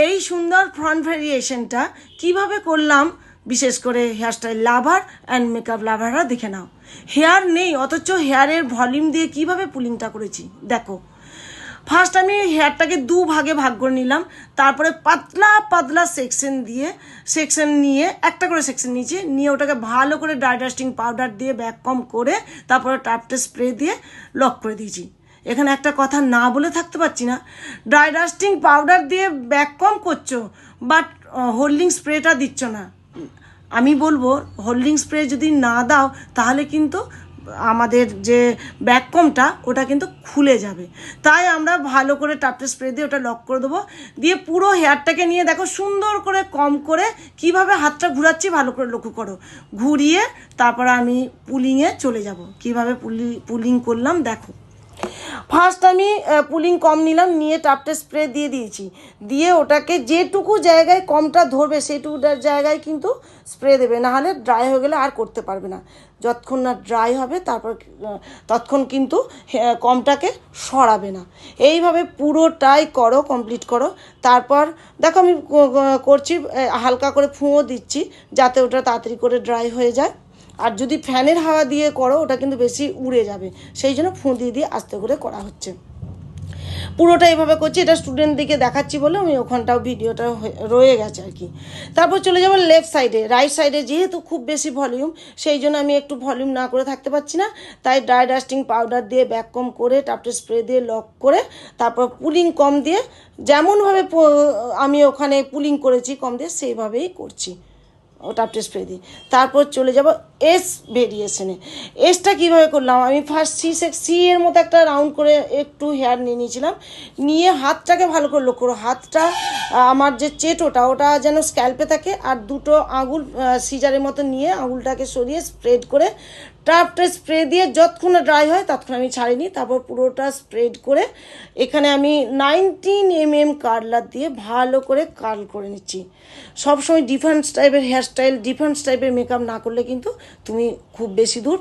এই সুন্দর ফ্রন্ট ভেরিয়েশনটা কিভাবে করলাম, বিশেষ করে হেয়ারস্টাইল লাভার অ্যান্ড মেকআপ লাভাররা দেখে নাও। হেয়ার নেই অথচ হেয়ারের ভলিউম দিয়ে কিভাবে পুলিংটা করেছি দেখো। ফার্স্ট আমি হেয়ারটাকে দু ভাগে ভাগ করে নিলাম, তারপরে পাতলা পাতলা সেকশন নিয়ে একটা করে সেকশন নিয়ে ওটাকে ভালো করে ড্রাই ডাস্টিং পাউডার দিয়ে ব্যাককম করে তারপরে টাপটে স্প্রে দিয়ে লক করে দিয়েছি। এখানে একটা কথা না বলে থাকতে পারছি না, ড্রাই ডাস্টিং পাউডার দিয়ে ব্যাককম করছো বাট হোল্ডিং স্প্রেটা দিচ্ছ না। আমি বলবো হোল্ডিং স্প্রে যদি না দাও তাহলে কিন্তু আমাদের যে ব্যাককমটা ওটা কিন্তু খুলে যাবে। তাই আমরা ভালো করে টাপটে স্প্রে দিয়ে ওটা লক করে দেবো, দিয়ে পুরো হেয়ারটাকে নিয়ে দেখো সুন্দর করে কম করে কিভাবে হাতটা ঘুরাচ্ছি ভালো করে লক্ষ্য করো। ঘুরিয়ে তারপর আমি পুলিংয়ে চলে যাব। কিভাবে পুলিং করলাম দেখো। ফার্স্ট আমি পুলিং কম নিলাম, নিয়ে টাপটে স্প্রে দিয়ে দিয়েছি, দিয়ে ওটাকে যেটুকু জায়গায় কমটা ধরবে সেইটুকু জায়গায় কিন্তু স্প্রে দেবে, নাহলে ড্রাই হয়ে গেলে আর করতে পারবে না। যতক্ষণ না ড্রাই হবে তারপর ততক্ষণ কিন্তু কমটাকে সরাবে না। এইভাবে পুরোটাই করো, কমপ্লিট করো। তারপর দেখো আমি করছি, হালকা করে ফুঁয়ো দিচ্ছি যাতে ওটা তাড়াতাড়ি করে ড্রাই হয়ে যায়। আর যদি ফ্যানের হাওয়া দিয়ে করো ওটা কিন্তু বেশি উড়ে যাবে, সেই জন্য ফুঁ দিয়ে আস্তে করে করা হচ্ছে। পুরোটা এভাবে করছি, এটা স্টুডেন্টদিকে দেখাচ্ছি বলে আমি ওখানটাও ভিডিওটা রয়ে গেছে আর কি। তারপর চলে যাবো লেফট সাইডে। রাইট সাইডে যেহেতু খুব বেশি ভলিউম, সেই জন্য আমি একটু ভলিউম না করে থাকতে পারছি না, তাই ড্রাই ডাস্টিং পাউডার দিয়ে ব্যাককম করে টাপটে স্প্রে দিয়ে লক করে তারপর পুলিং কম দিয়ে যেমনভাবে আমি ওখানে পুলিং করেছি কম দিয়ে সেইভাবেই করছি ও টাপটে স্প্রে দিই। তারপর চলে যাব এস ভেরিয়েশনে। এসটা কীভাবে করলাম, আমি ফার্স্ট সি এর মতো একটা রাউন্ড করে একটু হেয়ার নিয়ে নিয়েছিলাম, নিয়ে হাতটাকে ভালো করে লক্ষ্য করো। হাতটা আমার যে চেটোটা ওটা যেন স্ক্যাল্পে থাকে, আর দুটো আঙুল সিজারের মতো নিয়ে আঙুলটাকে সরিয়ে স্প্রেড করে টাপটে স্প্রে দিয়ে যতক্ষণ ড্রাই হয় ততক্ষণ আমি ছাড়িনি। তারপর পুরোটা স্প্রেড করে এখানে আমি 19mm কার্লার দিয়ে ভালো করে কার্ল করে নিচ্ছি। সবসময় ডিফারেন্ট টাইপের হেয়ারস্টাইল, ডিফারেন্ট টাইপের মেকআপ না করলে কিন্তু তুমি খুব বেশি দূর